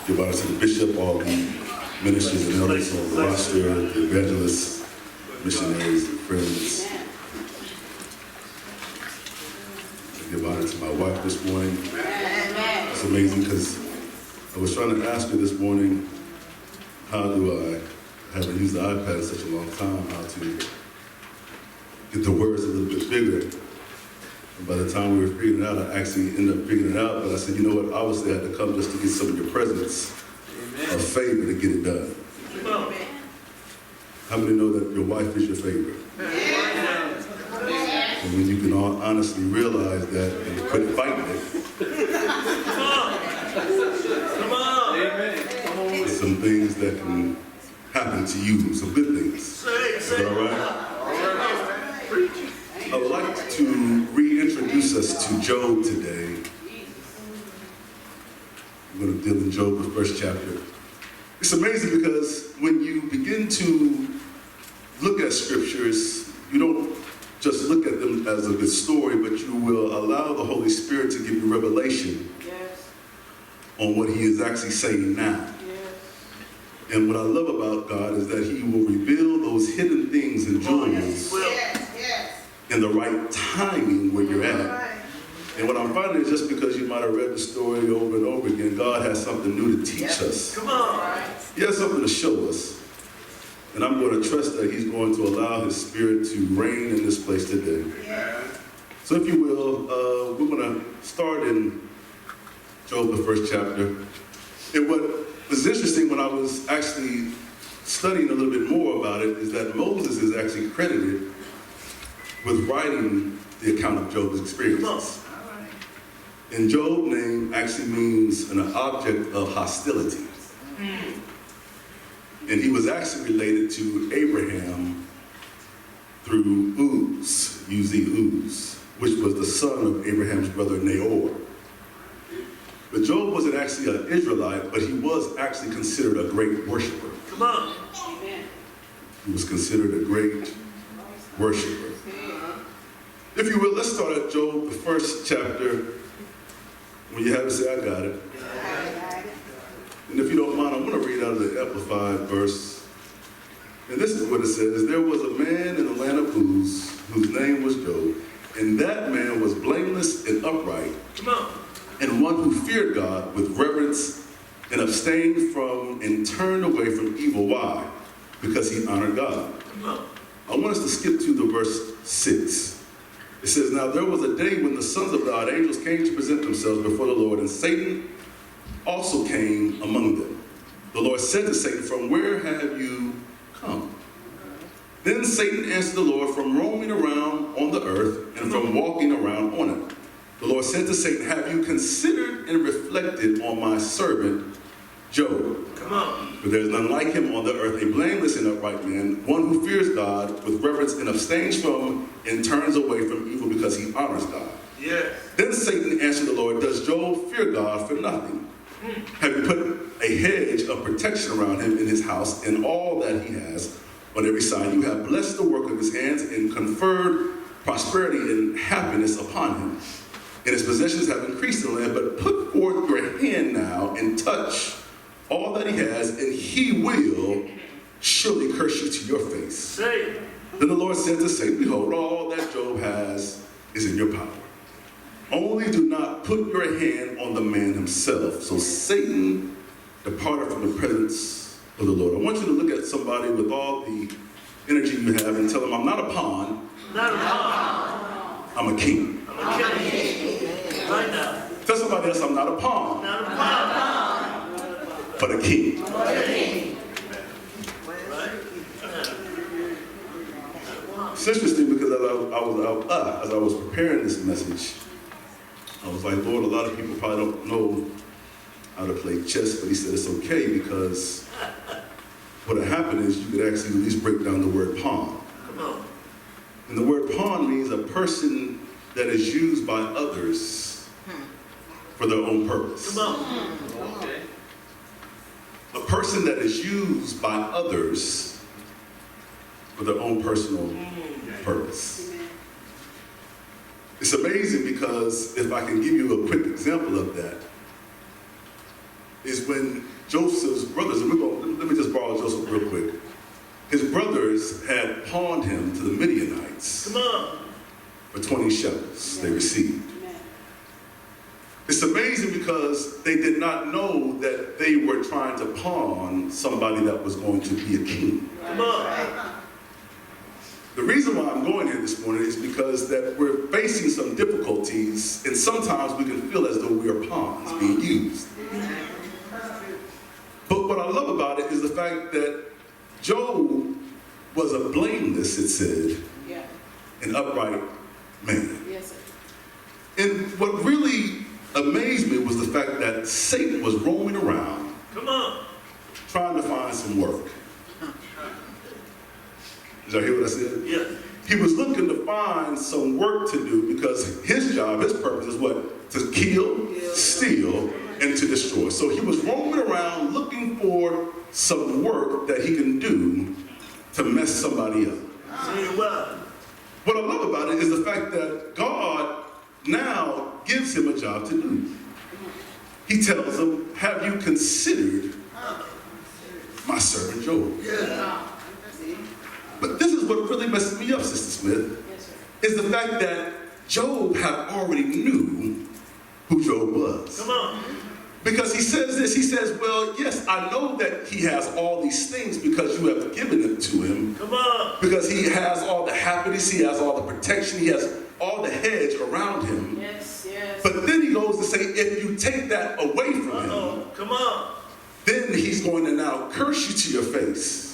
Give honor to the bishop, all the ministers and elders on the roster, the evangelists, missionaries, and friends. I give honor to my wife this morning. It's amazing because I was trying to ask her this morning, how do I haven't used the iPad in such a long time, how to get the words a little bit bigger. And by the time we were figuring it out, I actually ended up figuring it out, but I said, you know what, obviously I had to come just to get some of your presence of favor to get it done. Amen. How many know that your wife is your favorite? And when you can all honestly realize that and quit fighting it, there's some things that can happen to you, some good things. Is that all right? I would like to reintroduce us to Job today. We're going to deal in Job, the first chapter. It's amazing because when you begin to look at scriptures, you don't just look at them as a good story, but you will allow the Holy Spirit to give you revelation on what he is actually saying now. And what I love about God is that he will reveal those hidden things and jewels in the right timing where you're at. And what I'm finding is just because you might have read the story over and over again, God has something new to teach us. Come on. He has something to show us. And I'm going to trust that he's going to allow his spirit to reign in this place today. So if you will, we're going to start in Job, the first chapter. And what was interesting when I was actually studying a little bit more about it is that Moses is actually credited with writing the account of Job's experiences. And Job name actually means an object of hostility. And he was actually related to Abraham through Uz, Uz, which was the son of Abraham's brother Nahor. But Job wasn't actually an Israelite, but he was actually considered a great worshiper. Come on. He was considered a great worshiper. If you will, let's start at Job, the first chapter. When you have it, say, I got it. And if you don't mind, I'm going to read out of the Amplified verse. And this is what it says. There was a man in the land of Uz whose name was Job. And that man was blameless and upright. Come on. And one who feared God with reverence and abstained from and turned away from evil. Why? Because he honored God. Come on. I want us to skip to the verse 6. It says, now there was a day when the sons of God, angels, came to present themselves before the Lord, and Satan also came among them. The Lord said to Satan, from where have you come? Then Satan answered the Lord, from roaming around on the earth and from walking around on it. The Lord said to Satan, have you considered and reflected on my servant Job? Come on. For there is none like him on the earth, a blameless and upright man, one who fears God with reverence and abstains from and turns away from evil because he honors God. Yes. Then Satan answered the Lord, does Job fear God for nothing? Have you put a hedge of protection around him in his house and all that he has on every side? You have blessed the work of his hands and conferred prosperity and happiness upon him. And his possessions have increased in the land, but put forth your hand now and touch all that he has, and he will surely curse you to your face. Say. Then the Lord said to Satan, behold, all that Job has is in your power. Only do not put your hand on the man himself. So Satan departed from the presence of the Lord. I want you to look at somebody with all the energy you have and tell them, I'm not a pawn. Not a pawn. I'm a king. I'm a king. Right now. Tell somebody else, I'm not a pawn. Not a pawn. But a king. It's interesting because as I was preparing this message, I was like, Lord, a lot of people probably don't know how to play chess, but he said it's okay because what had happened is you could actually at least break down the word pawn. Come on. And the word pawn means a person that is used by others for their own purpose. Come on. Okay. A person that is used by others for their own personal purpose. It's amazing because if I can give you a quick example of that, is when Joseph's brothers, and let me just borrow Joseph real quick. His brothers had pawned him to the Midianites. Come on. For 20 shekels they received. It's amazing because they did not know that they were trying to pawn somebody that was going to be a king. Come on. The reason why I'm going here this morning is because that we're facing some difficulties, and sometimes we can feel as though we are pawns being used. But what I love about it is the fact that Job was a blameless, it said, an upright man. Yes, sir. And what really amazed me was the fact that Satan was roaming around Come on. trying to find some work. Did y'all hear what I said? Yes. He was looking to find some work to do because his job, his purpose is what? To kill, steal, and to destroy. So he was roaming around looking for some work that he can do to mess somebody up. Say what? What I love about it is the fact that God now gives him a job to do. He tells him, have you considered my servant Job? Yeah. But this is what really messes me up, Sister Smith, Yes, sir. is the fact that Job had already knew who Job was. Come on. Because he says this, he says, well, yes, I know that he has all these things because you have given it to him. Come on. Because he has all the happiness, he has all the protection, he has all the hedge around him. Yes, yes. But then he goes to say, if you take that away from him, Uh-oh. Come on. then he's going to now curse you to your face.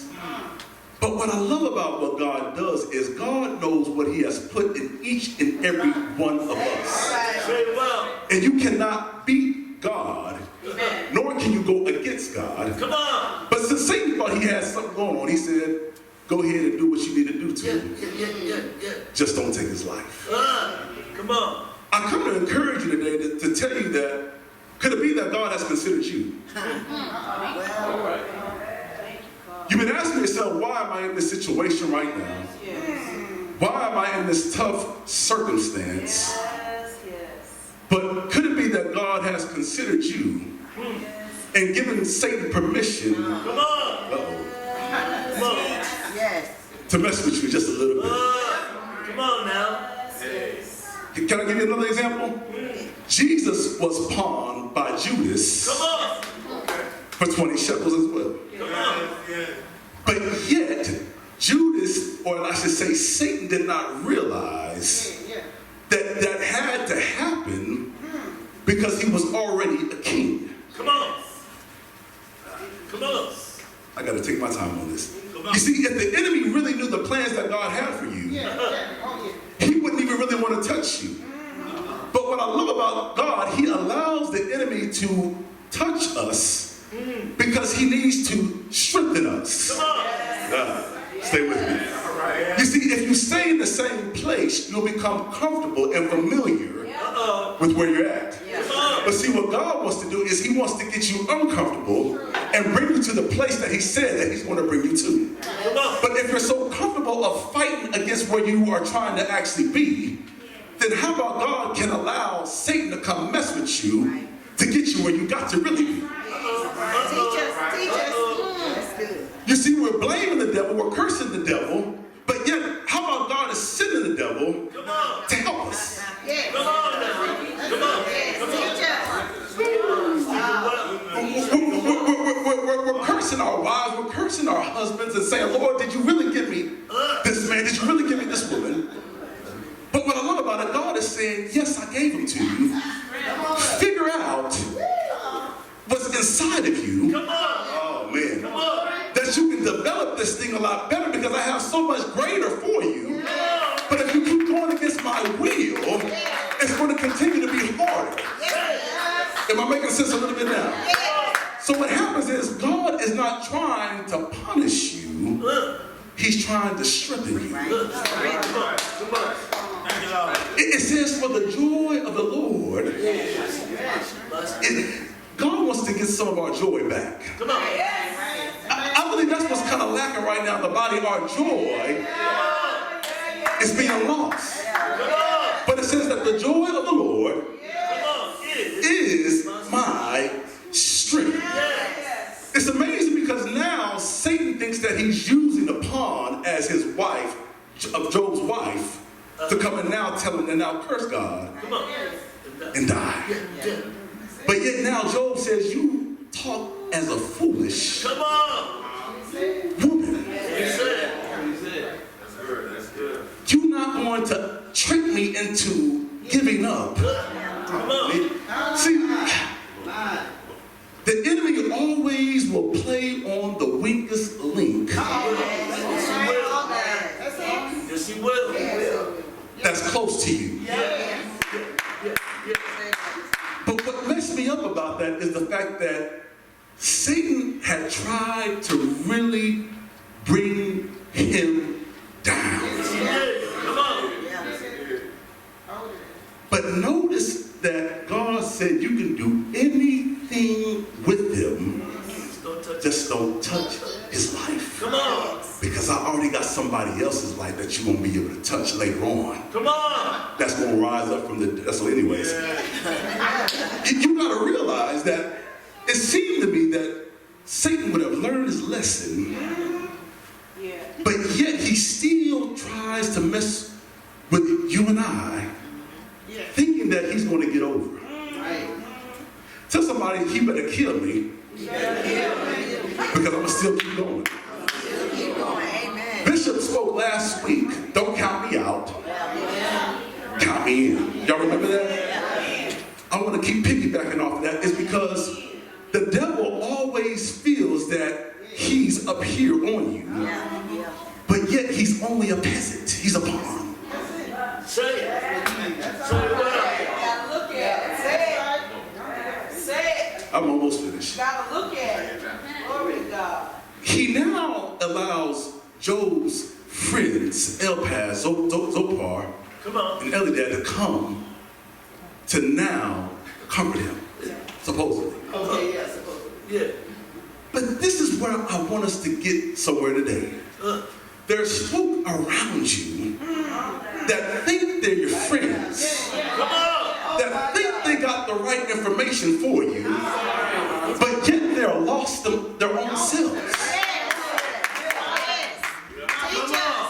But what I love about what God does is God knows what he has put in each and every one of us. Say well. And you cannot beat God, Amen. nor can you go against God. Come on. But since Satan thought he had something going on, he said, go ahead and do what you need to do to Yeah, him. yeah. Just don't take his life. Come on. I come to encourage you today to tell you that, could it be that God has considered you? You've been asking yourself, why am I in this situation right now? Yes. Why am I in this tough circumstance? Yes, yes. But could it be that God has considered you and given Satan permission Come on. uh-oh, Come on. Yes. to mess with you just a little bit? Come on now. Yes. Can I give you another example? Jesus was pawned by Judas Come on. for 20 shekels as well. Come on. But yet, Judas, or I should say Satan, did not realize that that had to happen because he was already a king. Come on. Come on. I got to take my time on this. Come on. You see, if the enemy really knew the plans that God had for you, he wouldn't even really want to touch you. But what I love about God, he allows the enemy to touch us because he needs to strengthen us. Come on. Stay with me. You see, if you stay in the same place, you'll become comfortable and familiar Uh-oh. with where you're at. Come on. But see, what God wants to do is he wants to get you uncomfortable and bring you to the place that he said that he's going to bring you to. Come on. But if you're so comfortable of fighting against where you are trying to actually be, then how about God can allow Satan to come mess with you to get you where you got to really be? Teach us. That's good. You see, we're blaming the devil, we're cursing the devil, but yet, how about God is sending the devil Come on. to help us? Yes. Come on now. Come on. Teach us. We're cursing our wives, we're cursing our husbands and saying, Lord, did you really give me this man? Did you really give me this woman? But what I love about it, God is saying, yes, I gave them to you. Figure out what's inside of you. Come on. Oh, man. Come on. That you can develop this thing a lot better because I have so much greater for you. But if you keep going against my will, it's going to continue to be harder. Am I making sense a little bit now? So what happens is God is not trying to punish you. He's trying to strengthen you. Come on. Come on. It says, for the joy of the Lord, God wants to get some of our joy back. Come on. I believe that's what's kind of lacking right now in the body. Our joy is being lost. But it says that the joy of the Lord Come on. is my strength. tell him to now curse God Come on. and die. Yeah. But yet now Job says, you talk as a foolish Come on. woman. He said. You're not going to trick me into giving up. Come on. See, the enemy always will play on the weakest link Yes, he will. that's close to you. But what messed me up about that is the fact that Satan had tried to really bring him down. Yes, he did. Come on. But notice that God said you can do anything with him, Don't touch it. just don't touch his life. Come on. Because I already got somebody else's life that you won't be able to touch later on. Come on. That's going to rise up from the dead. So anyways, you got to realize that it seemed to me that Satan would have learned his lesson, Yeah. but yet he still tries to mess with you and I, thinking that he's going to get over. Tell somebody he better kill me because I'm going to still keep going. Bishop spoke last week, don't count me out, count me in. Y'all remember that? I want to keep piggybacking off of that. It's because the devil always feels that he's up here on you, but yet he's only a peasant. He's a pawn. Say it. Say it well. Gotta look at it. Say it. Say it. I'm almost finished. Gotta look at it. Glory to God. He now allows Job's friends, Eliphaz, Zophar, Come on. and Eldad to come to now comfort him, supposedly. Okay, yes. Yeah. But this is where I want us to get somewhere today. There's folk around you that think they're your friends, Come on. that think they got the right information for you, but yet they're lost their own selves. Come on.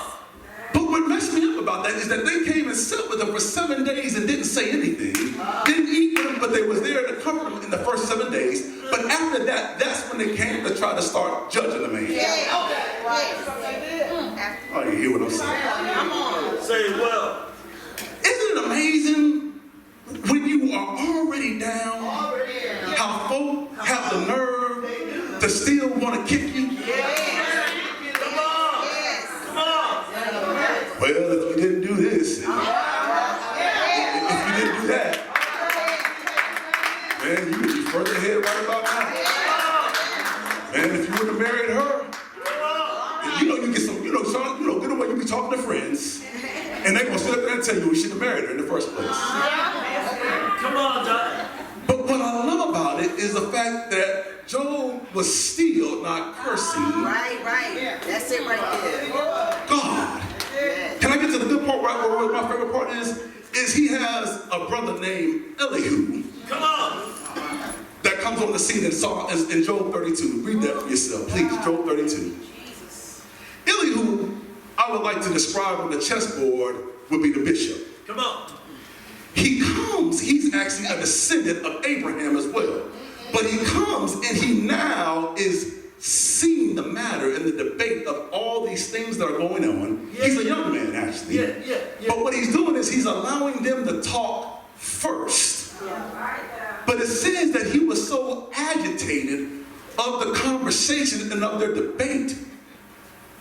But what messed me up about that is that they came and sat with them for 7 days and didn't say anything. Didn't eat with them, but they was there to comfort them in the first 7 days. But after that, that's when they came to try to start judging the man. Oh, you hear what I'm saying? Say it well. Isn't it amazing when you are already down, how folk have the nerve to still want to kick you? Come on. Come on. Well, if you didn't do this, if you didn't do that, man, you would be further ahead right about now. Man, if you would have married her, you know, you get some, good away, you be talking to friends, and they gonna sit up there and tell you we should have married her in the first place. Come on, John. But what I love about it is the fact that Job was still not cursing Right. That's it right there. God. Can I get to the good part right where my favorite part is? Is he has a brother named Elihu Come on. that comes on the scene in Job 32. Read that for yourself, please. Job 32. Elihu, I would like to describe on the chessboard, would be the bishop. Come on. He comes, he's actually a descendant of Abraham as well. But he comes and he now is seeing the matter and the debate of all these things that are going on. He's a young man, actually. Yeah. But what he's doing is he's allowing them to talk first. But it says that he was so agitated of the conversation and of their debate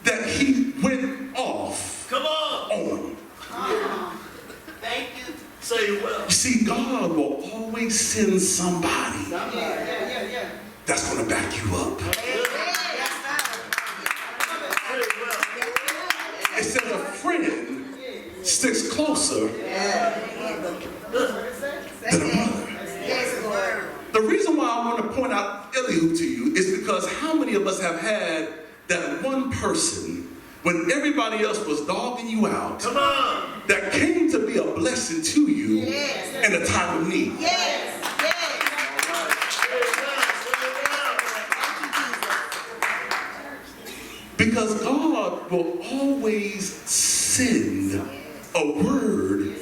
that he went off Come on. on. Thank you. Say it well. You see, God will always send somebody that's going to back you up. Say it well. It says a friend sticks closer than a mother. The reason why I want to point out Elihu to you is because how many of us have had that one person when everybody else was dogging you out Come on. that came to be a blessing to you in a time of need? Say it well. Say it well. Because God will always send a word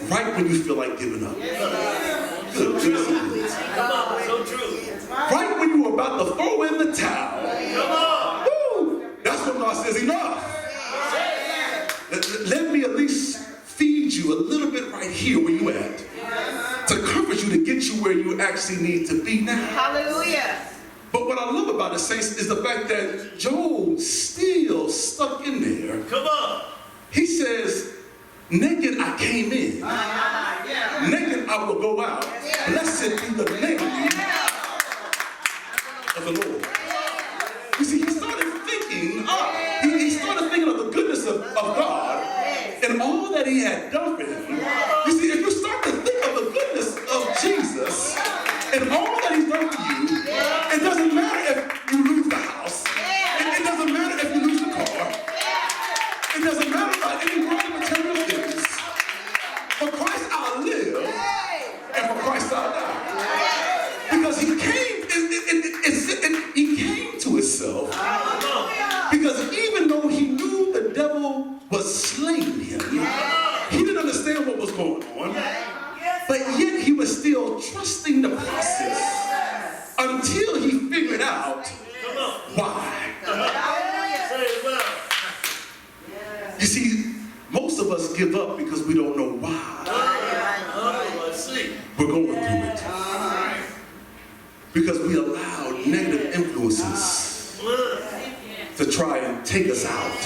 right when you feel like giving up. Good. Come on, so true. Right when you were about to throw in the towel. Come on. Woo! That's when God says, enough. Let me at least feed you a little bit right here where you at. To comfort you, to get you where you actually need to be now. Hallelujah. But what I love about it, saints, is the fact that Job still stuck in there. Come on. He says, naked I came in. Naked I will go out. Blessed be the name of the Lord. You see, he started thinking of the goodness of God and all that he had done for him. You see, if you start to think of the goodness of Jesus and all that he's done for you, it doesn't matter if you lose the house. It doesn't matter if you lose the car. It doesn't matter about any worldly material things. For Christ I'll live, and for Christ I'll die. Because he came to himself. Because even though he knew the devil was slaying him, he didn't understand what was going on. But yet he was still trusting the process until he figured out why. Say it well. You see, most of us give up because we don't know why Let's see. we're going through it. Because we allow negative influences to try and take us out.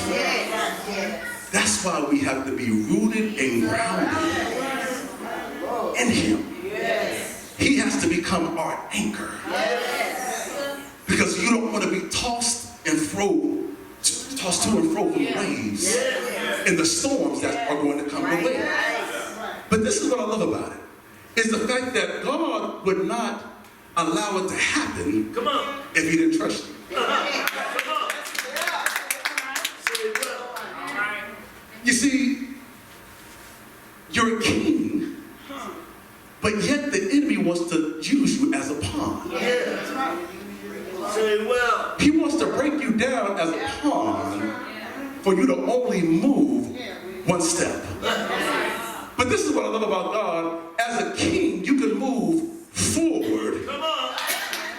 That's why we have to be rooted and grounded in him. He has to become our anchor. Because you don't want to be tossed to and fro from the waves and the storms that are going to come your way. But this is what I love about it, is the fact that God would not allow it to happen if he didn't trust you. You see, you're a king, but yet the enemy wants to use you as a pawn. Say well. He wants to break you down as a pawn for you to only move one step. But this is what I love about God. As a king, you can move forward,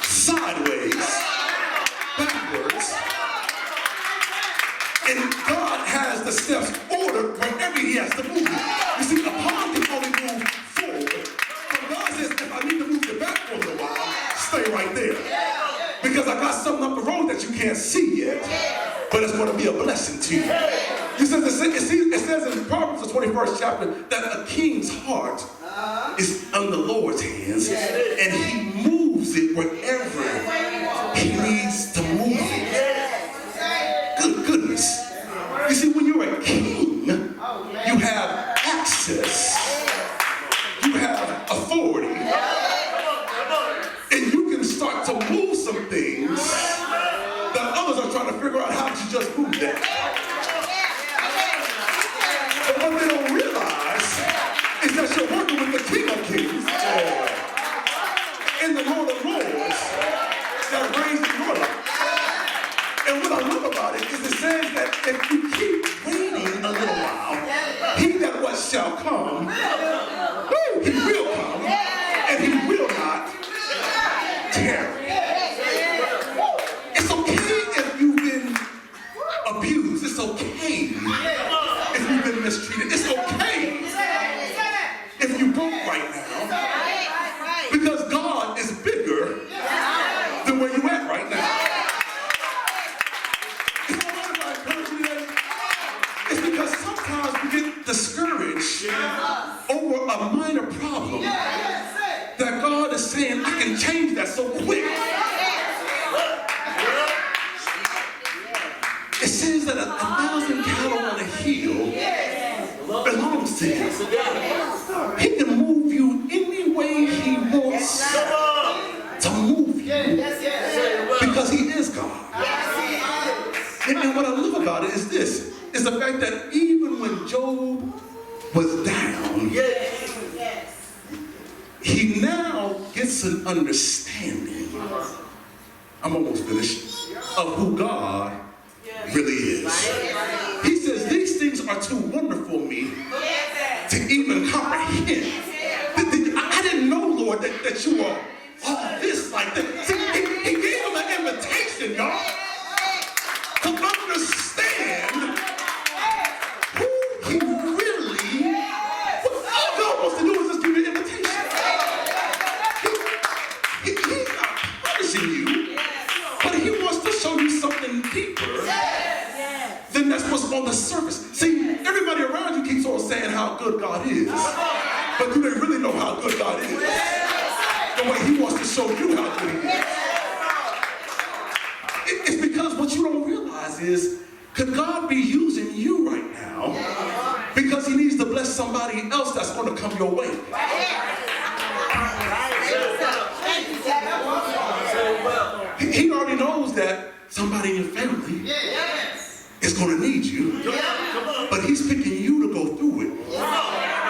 sideways, backwards, and God has the steps ordered wherever he has to move. You see, a pawn can only move forward. But God says, if I need to move you back for a little while, stay right there. Because I got something up the road that you can't see yet, but it's going to be a blessing to you. It says in Proverbs, the 21st chapter, that a king's heart is in the Lord's hands, and he moves it wherever he needs to move it. Good goodness. You see, when you're a king, you have access, you have authority, and you can start to move some things that others are trying to figure out how to just move that. But what they don't realize is that you're working with the King of Kings and the Lord of Lords that reigns in your life. And what I love about it is it says that if you keep waiting a little while, he that what shall come, he will come, and he will not tarry. It's okay if you've been abused. It's okay if you've been mistreated. It's okay if you broke right now. Because God is bigger than where you at right now. It's all right if I encourage you today. It's because sometimes we get discouraged over a minor problem that God is saying, I can change that so quick. It says that 1,000 cattle on a hill belongs to him. He can move you any way he wants to move you because he is God. And what I love about it is this, is the fact that even when Job was down, he now gets an understanding, I'm almost finished, of who God really is. He says, these things are too wonderful for me to even comprehend. I didn't know, Lord, that you were all this like that. See, he gave them an invitation, y'all, to understand who he really, all God wants to do is just give you an invitation. He's not punishing you, but he wants to show you something deeper than that's what's on the surface. See, everybody around you keeps on saying how good God is, but do they really know how good God is? The way he wants to show you how good he is. It's because what you don't realize is, could God be using you right now because he needs to bless somebody else that's going to come your way? He already knows that somebody in your family is going to need you, but he's picking you to go through it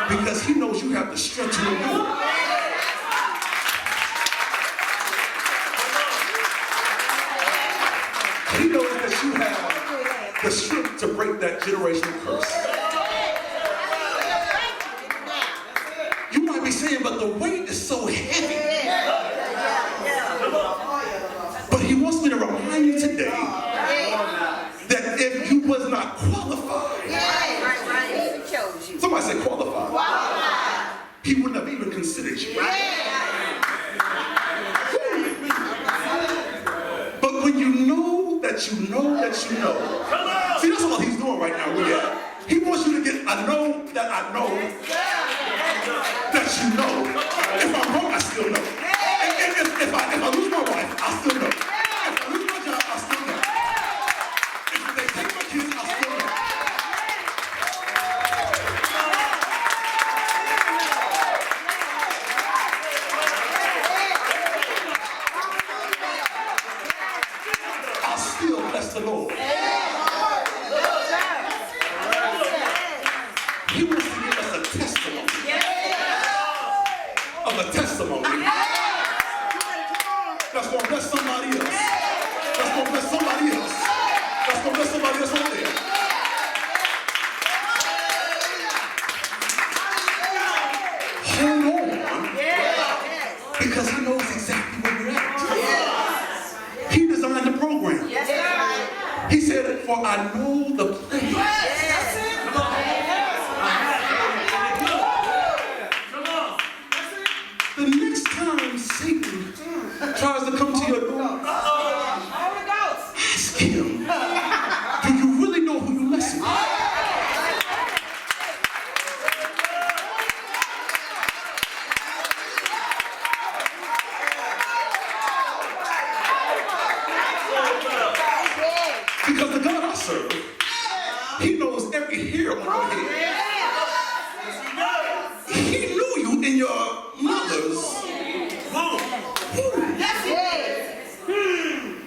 because he knows you have the strength to endure. He knows that you have the strength to break that generational curse. You might be saying, but the weight is so heavy. But he wants me to remind you today that if you was not qualified, somebody say qualified, he wouldn't have even considered you. But when you know that you know that you know, see, that's what he's doing right now. He wants you to get, I know that I know that you know. If I'm wrong, I still know. And if I lose my wife, I still know. If I lose my job, I still know. If they take my kids, I still know. I'll still bless the Lord. He wants to give us a testimony. Of a testimony that's going to bless somebody else. That's going to bless somebody else. That's going to bless somebody else over there. Hold on. Because he knows exactly where you're at. He designed the program. He said, for I know the plan. The next time Satan tries to come to your door, ask him, do you really know who you're messing with? Because the God I serve, he knows every hair on your head. He knew you in your mother's womb.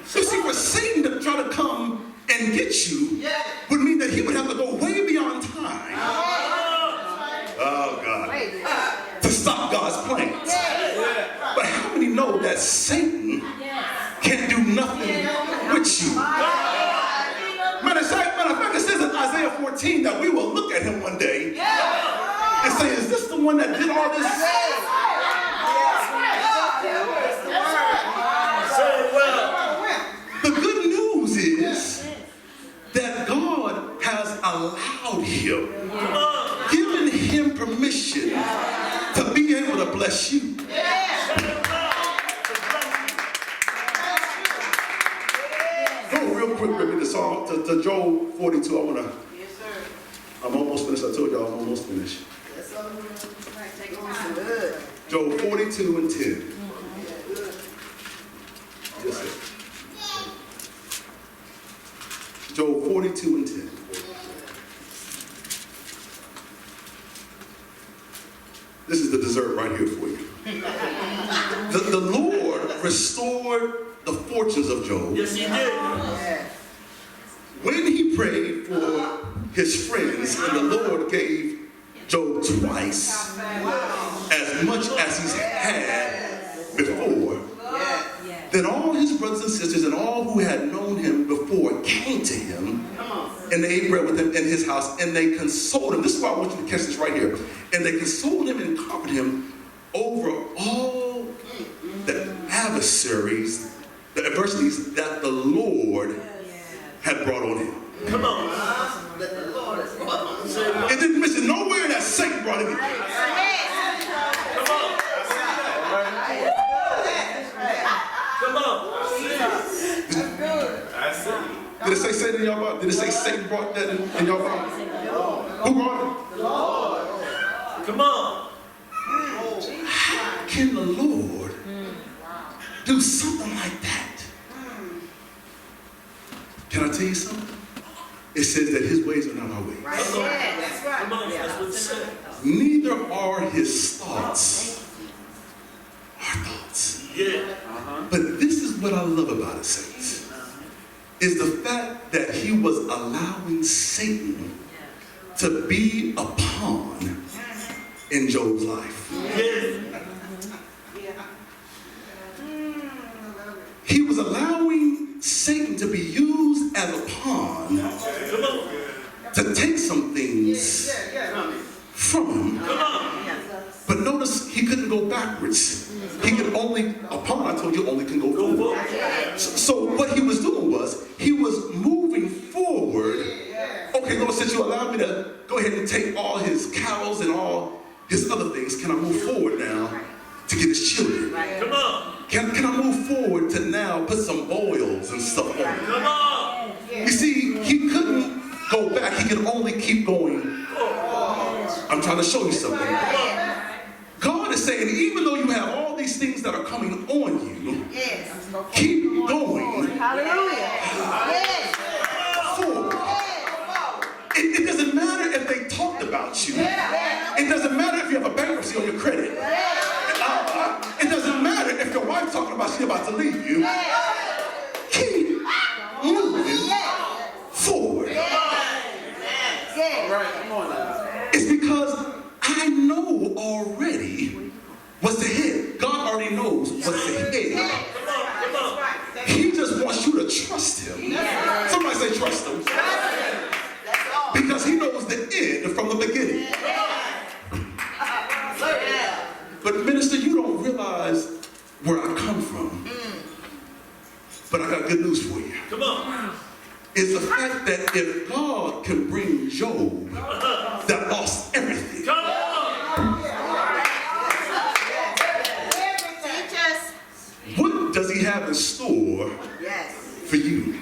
So see, for Satan to try to come and get you would mean that he would have to go way beyond time. Oh, God. To stop God's plans. But how many know that Satan can't do nothing with you? Matter of fact, it says in Isaiah 14 that we will look at him one day and say, is this the one that did all this? The good news is that God has allowed him, given him permission to be able to bless you. Go real quick with me to Psalm, to Job 42. I'm almost finished. I told y'all I'm almost finished. Job 42 and 10. Yes, sir. Job 42 and 10. This is the dessert right here for you. The Lord restored the fortunes of Job. Yes, he did. When he prayed for his friends, and the Lord gave Job twice as much as he's had before, then all his brothers and sisters and all who had known him before came to him, and they ate bread with him in his house, and they consoled him. This is why I want you to catch this right here. And they consoled him and comforted him over all the adversaries, the adversities that the Lord had brought on him. Come on. Say what? It didn't mention nowhere that Satan brought anything. Come on. Come on. Did it say Satan in y'all Bible? Did it say Satan brought that in y'all Bible? Who brought it? Come on. How can the Lord do something like that? Can I tell you something? It says that his ways are not our ways. That's right. Come on. That's what it said. Neither are his thoughts our thoughts. Yeah. But this is what I love about it, saints, is the fact that he was allowing Satan to be a pawn in Job's life. Yeah. He was allowing Satan to be used as a pawn Come on. to take some things from him. Come on. But notice he couldn't go backwards. He could only, a pawn, I told you, only can go Go forward. forward. So what he was doing was, he was moving forward. Okay, Lord, since you allowed me to go ahead and take all his cows and all his other things, can I move forward now to get his children? Come on. Can I move forward to now put some boils and stuff on it? Come on. You see, he couldn't go back. He could only keep going. I'm trying to show you something. God is saying, even though you have all these things that are coming on you, keep going forward. It doesn't matter if they talked about you. It doesn't matter if you have a bankruptcy on your credit. It doesn't matter if your wife's talking about she's about to leave you. Keep moving forward. It's because I know already what's ahead. God already knows what's ahead. Come on. He just wants you to trust him. Somebody say trust him. Because he knows the end from the beginning. But minister, you don't realize where I come from. But I got good news for you. Come on. It's the fact that if God can bring Job that lost everything, Come on. what does he have in store for you?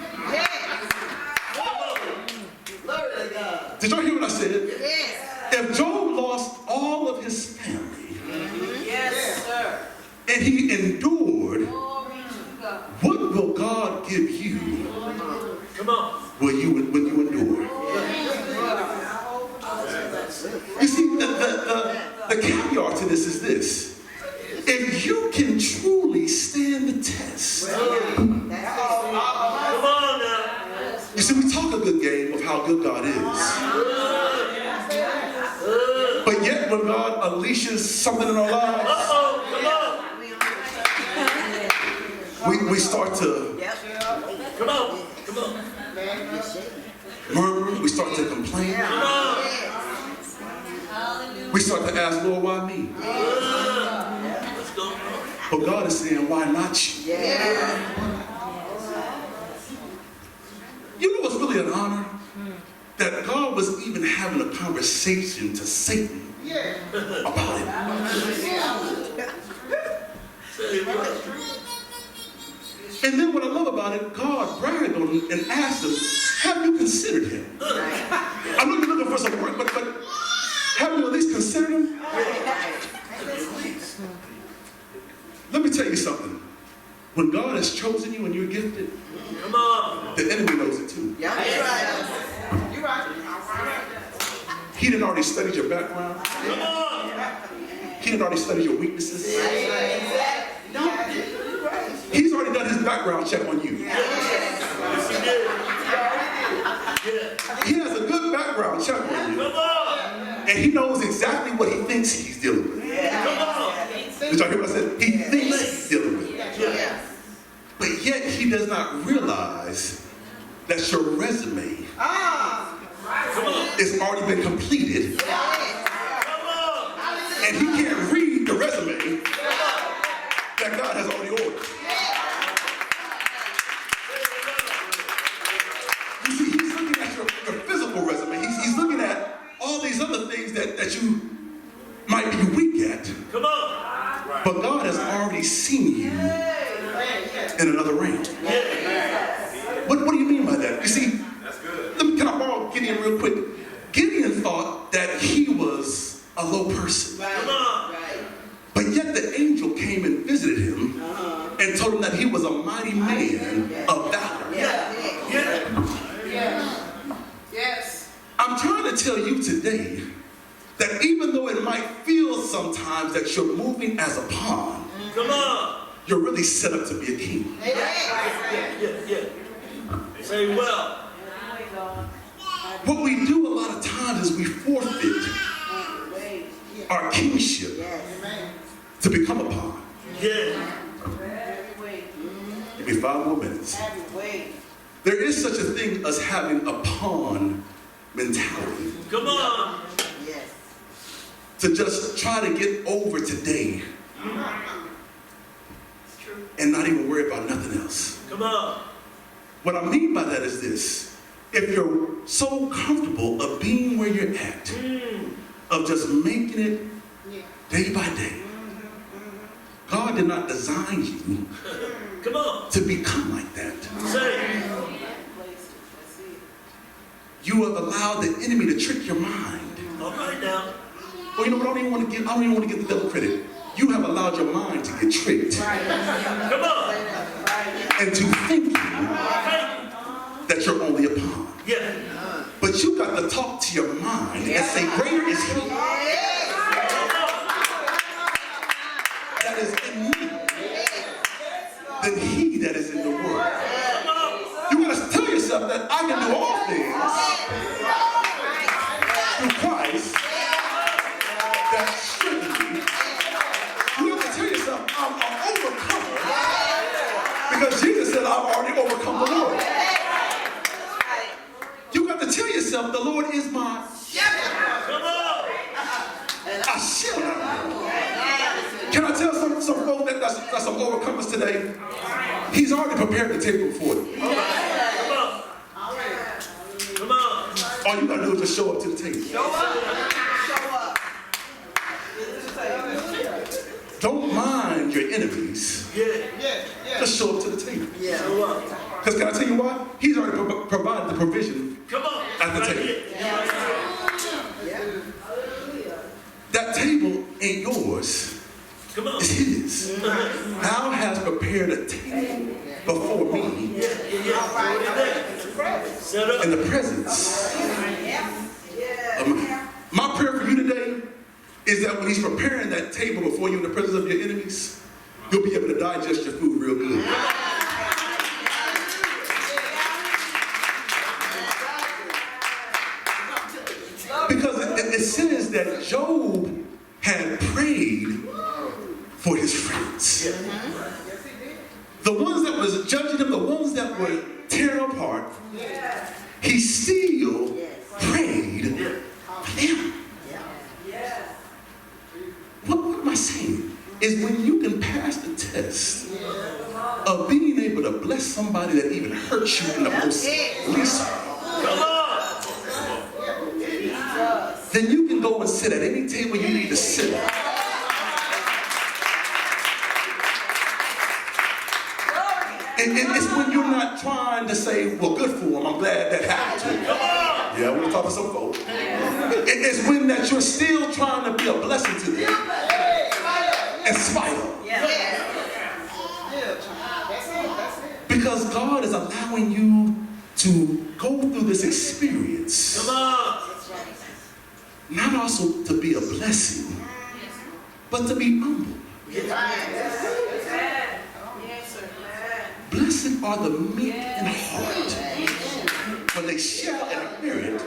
Did y'all hear what I said? If Job lost all of his family and he endured, what will God give you Come on. when you endure? You see, the caveat to this is this. If you can truly stand the test, Come on now. you see, we talk a good game of how good God is. But yet when God unleashes something in our lives, Come on. we start to Come on. Come on. murmur, we start to complain, Come on. we start to ask, Lord, why me? Let's go. But God is saying, why not you? You know what's really an honor? That God was even having a conversation to Satan about it. Say what? And then what I love about it, God bragged on him and asked him, have you considered him? I know you're looking for some work, but have you at least considered him? Let me tell you something. When God has chosen you and you're gifted, Come on. the enemy knows it too. You're right. He didn't already study your background. Come on. He didn't already study your weaknesses. He's already done his background check on you. Yes, he did. Yeah. He has a good background check on you. Come on. And he knows exactly what he thinks he's dealing with. Come on. Did y'all hear what I said? He thinks he's dealing with it. Yeah. But yet he does not realize that your resume Come on. is already been completed, Come on. and he can't read the resume that God has already ordered. You see, he's looking at your physical resume. He's looking at all these other things that you might be weak at. Come on. But God has already seen you in another realm. What do you mean by that? You see, can I borrow Gideon real quick? Gideon thought that he was a low person. Come on. But yet the angel came and visited him and told him that he was a mighty man of valor. Yes. I'm trying to tell you today that even though it might feel sometimes that you're moving as a pawn, Come on. you're really set up to be a king. Yeah. Say well. What we do a lot of times is we forfeit our kingship to become a pawn. Yeah. Give me 5 more minutes. There is such a thing as having a pawn mentality. Come on. To just try to get over today and not even worry about nothing else. Come on. What I mean by that is this. If you're so comfortable of being where you're at, of just making it day by day, God did not design you Come on. to become like that. Say. You have allowed the enemy to trick your mind. All right now. Well, you know what? I don't even want to give the devil credit. You have allowed your mind to get tricked Come on. into thinking that you're only a pawn. Yeah. But you got to talk to your mind and say, greater is he that is in me than he that is in the world. You got to tell yourself that I can do all things through Christ that strengthens me. You have to tell yourself, I'm an overcomer because Jesus said, I've already overcome the world. You got to tell yourself, the Lord is my Come on. I shall not fear. Can I tell some folks that's some overcomers today? He's already prepared the table for you. Come on. Come on. All you got to do is just show up to the table. Don't mind your enemies. Yeah. Just show up to the table. So what? Because can I tell you why? He's already provided the provision Come on. at the Right table. here. That table ain't yours. Come on. It's his. Thou hast prepared a table before me Set up. in the presence of my prayer for you today is that when he's preparing that table before you in the presence of your enemies, you'll be able to digest your food real good. Because it says that Job had prayed for his friends. The ones that was judging him, the ones that were tearing apart, he still prayed for them. What am I saying? Is when you can pass the test of being able to bless somebody that even hurts you in the most least, Come on. then you can go and sit at any table you need to sit at. It's when you're not trying to say, well, good for him, I'm glad that happened to him. Come on. Yeah, I want to talk to some folks. It's when that you're still trying to be a blessing to them in spite of them. Because God is allowing you to go through this experience, Come on. not also to be a blessing, but to be humble. Blessed are the meek in heart, for they shall inherit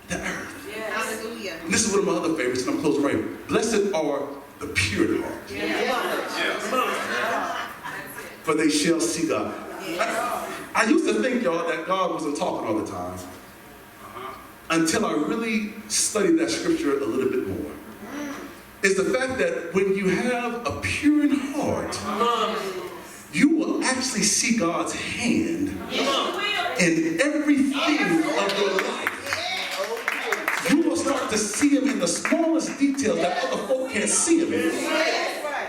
the earth. And this is one of my other favorites, and I'm closing right here. Blessed are the pure in heart, for they shall see God. I used to think, y'all, that God wasn't talking all the time. Until I really studied that scripture a little bit more. It's the fact that when you have a pure in heart, you will actually see God's hand in everything of your life. You will start to see him in the smallest details that other folk can't see him in.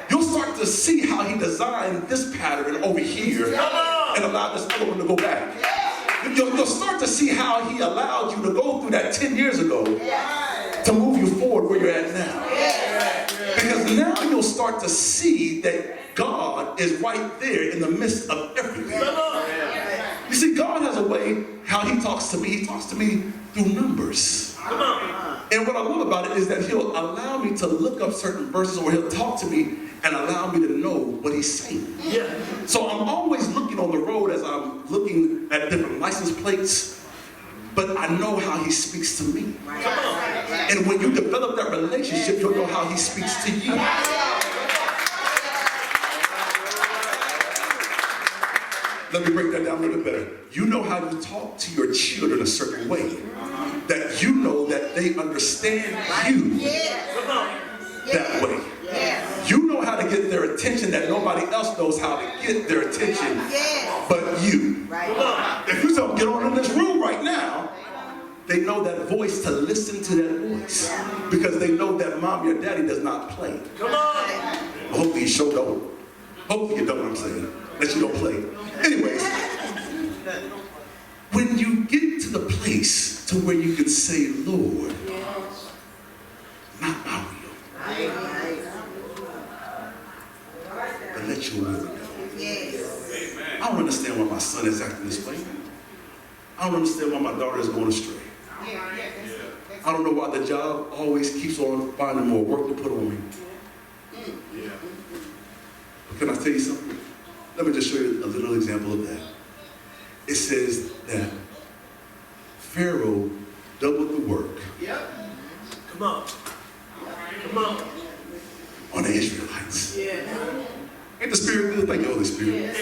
You'll start to see how he designed this pattern over here and allowed this other one to go back. You'll start to see how he allowed you to go through that 10 years ago to move you forward where you're at now. Because now you'll start to see that God is right there in the midst of everything. You see, God has a way how he talks to me. He talks to me through numbers. And what I love about it is that he'll allow me to look up certain verses, or he'll talk to me and allow me to know what he's saying. So I'm always looking on the road as I'm looking at different license plates, but I know how he speaks to me. And when you develop that relationship, you'll know how he speaks to you. Let me break that down a little bit better. You know how you talk to your children a certain way, that you know that they understand you that way. You know how to get their attention that nobody else knows how to get their attention but you. If you don't get on in this room right now, they know that voice to listen to that voice, because they know that mom or daddy does not play. Hopefully you show don't. Hopefully you know what I'm saying. That you don't play. Anyways, when you get to the place to where you can say, Lord, not my will, but let your will be done. I don't understand why my son is acting this way. I don't understand why my daughter is going astray. I don't know why the job always keeps on finding more work to put on me. But can I tell you something? Let me just show you a little example of that. It says that Pharaoh doubled the work on the Israelites. Ain't the Spirit good? Thank you, Holy Spirit.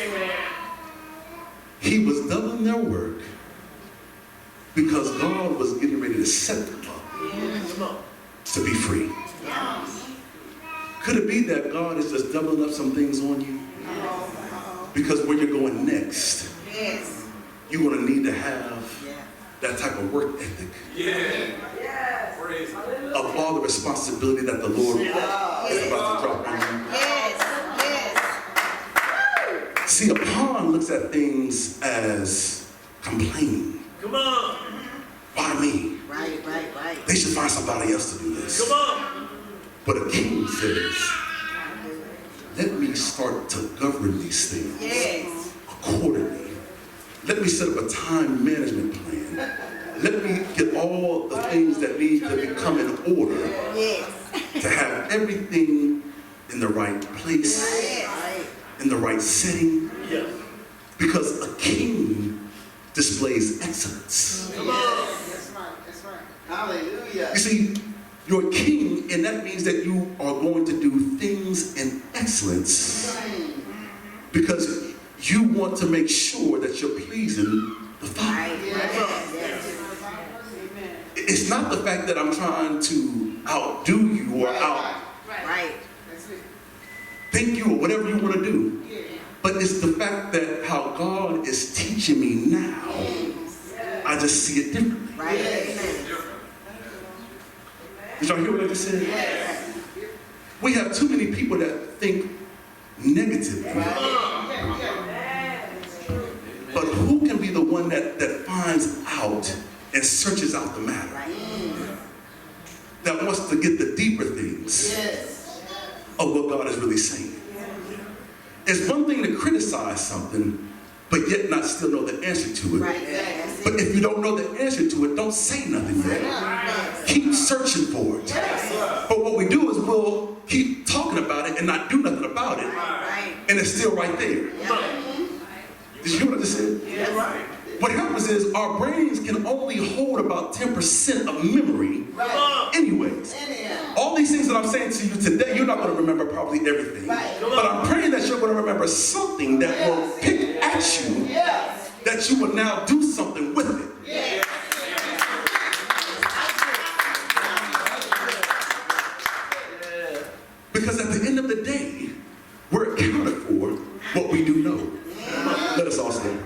He was doubling their work because God was getting ready to set them up to be free. Could it be that God is just doubling up some things on you? Because where you're going next, you're going to need to have that type of work ethic of all the responsibility that the Lord is about to drop on you. See, a pawn looks at things as complaining. Why me? They should find somebody else to do this. But a king says, let me start to govern these things accordingly. Let me set up a time management plan. Let me get all the things that need to become in order to have everything in the right place, in the right setting. Because a king displays excellence. That's right. Hallelujah. You see, you're a king, and that means that you are going to do things in excellence because you want to make sure that you're pleasing the Father. It's not the fact that I'm trying to outdo you or think you or whatever you want to do, but it's the fact that how God is teaching me now, I just see it differently. Did y'all hear what I just said? We have too many people that think negatively. But who can be the one that finds out and searches out the matter? That wants to get the deeper things of what God is really saying. It's one thing to criticize something, but yet not still know the answer to it. But if you don't know the answer to it, don't say nothing yet. Keep searching for it. But what we do is we'll keep talking about it and not do nothing about it. And it's still right there. Did you hear what I just said? What happens is our brains can only hold about 10% of memory anyways. All these things that I'm saying to you today, you're not going to remember probably everything. But I'm praying that you're going to remember something that will pick at you Yes. that you will now do something with it. Yes. Because at the end of the day, we're accounted for what we do know. Let us all stand.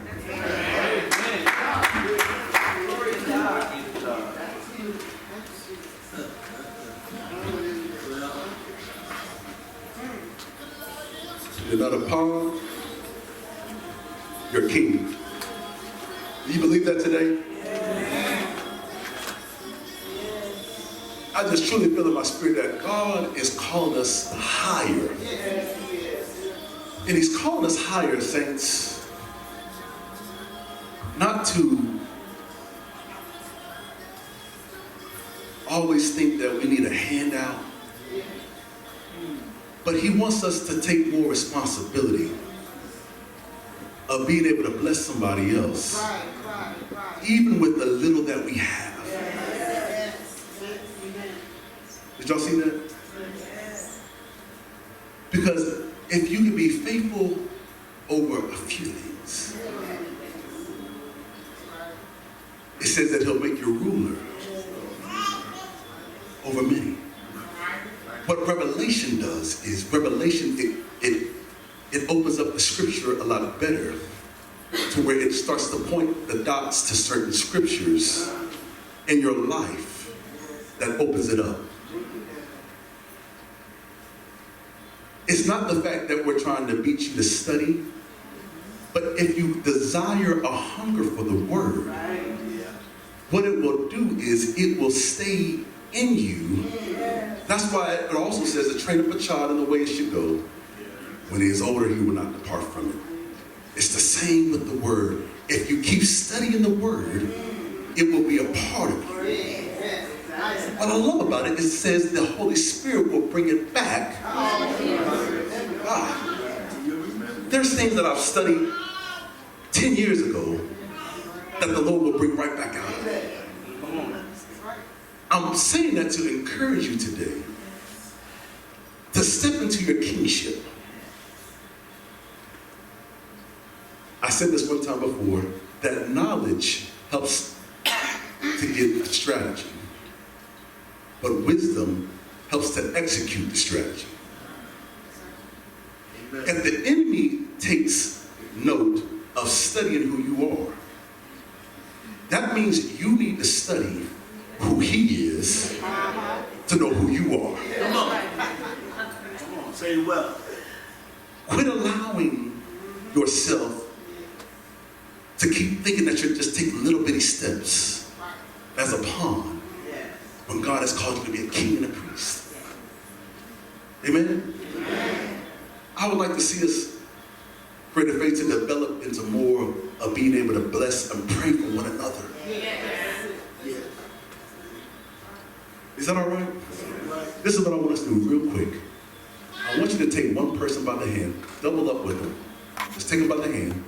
You're not a pawn, you're a king. Do you believe that today? I just truly feel in my spirit that God is calling us higher. And he's calling us higher, saints, not to always think that we need a handout, but he wants us to take more responsibility of being able to bless somebody else, even with the little that we have. Did y'all see that? Because if you can be faithful over a few things, it says that he'll make you ruler over many. What Revelation does is it opens up the scripture a lot better to where it starts to point the dots to certain scriptures in your life that opens it up. It's not the fact that we're trying to beat you to study, but if you desire a hunger for the word, what it will do is it will stay in you. That's why it also says to train up a child in the way it should go. When he is older, he will not depart from it. It's the same with the word. If you keep studying the word, it will be a part of you. What I love about it, it says the Holy Spirit will bring it back. There's things that I've studied 10 years ago that the Lord will bring right back out of it. I'm saying that to encourage you today to step into your kingship. I said this one time before, that knowledge helps to get a strategy, but wisdom helps to execute the strategy. If the enemy takes note of studying who you are, that means you need to study who he is to know who you are. Come on, say it well. Quit allowing yourself to keep thinking that you're just taking little bitty steps as a pawn when God has called you to be a king and a priest. Amen? I would like to see us pray the faith to develop into more of being able to bless and pray for one another. Is that all right? This is what I want us to do real quick. I want you to take one person by the hand, double up with them. Just take them by the hand.